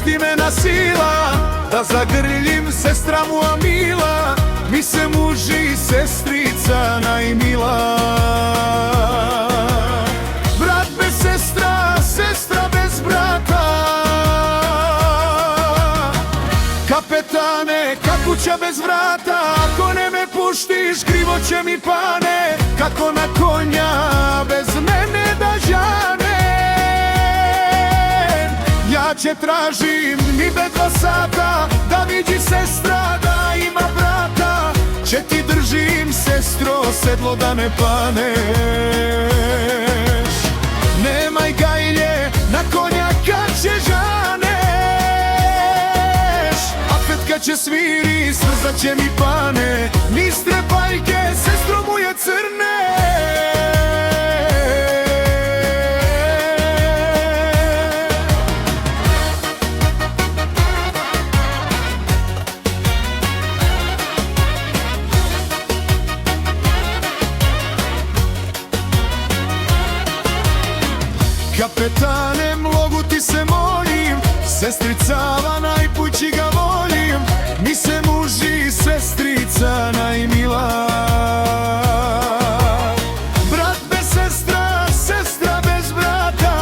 pusti me na sila, da zagrljim sestra moja mila, mi se muži i sestrica najmila. Brat bez sestra, sestra bez brata, kapetane, ka kuća bez vrata, ako ne me puštiš, krivo će mi pane, kako na konja bez mene da žane. Ja će tražim ni be 2 sata, da vidi sestra da ima brata, će ti držim sestro sedlo da ne paneš. Nemaj gajlje, na konja kad će žaneš, a petka će sviri, srza će mi pane, niz trepaljke, sestro moje crne. Kapetane, mnogo ti se molim, sestricava najpući ga volim, mi se muži i sestrica najmila. Brat bez sestra, sestra bez brata,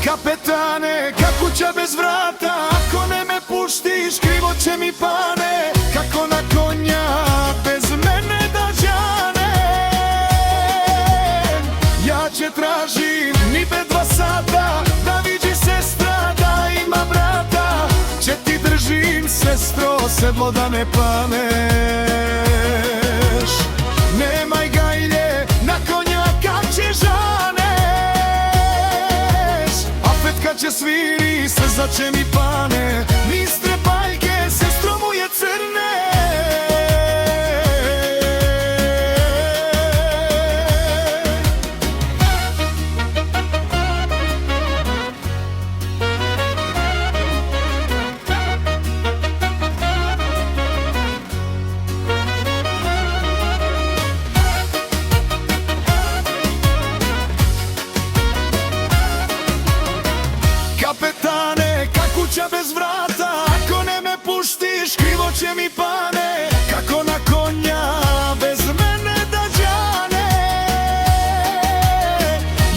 kapetane, ka kuća bez vrata, ako ne me puštiš, krivo će mi pane, kako na konja bez mene da žane. Ja će tražim ni be 2 sata, da vidi sestra da ima brata, će ti držim sestro sedlo da ne paneš. Nemaj gajlje, na konja kad će žaneš, a petka će sviri, srza će mi pane, niz trepaljke, sestro moje crne. Kapetane, ka kuća bez vrata, ako ne me puštiš, krivo će mi pane, kako na konja bez mene da žane.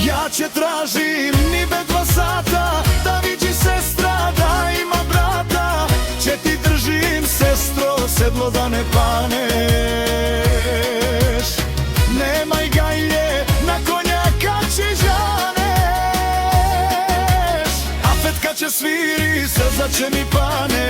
Ja će tražim ni be 2 sata, da vidi sestra da ima brata, će ti držim sestro sedlo da ne paneš. Nemaj gajlje, na konja kad će žaneš, petka će sviri, srza će mi pane,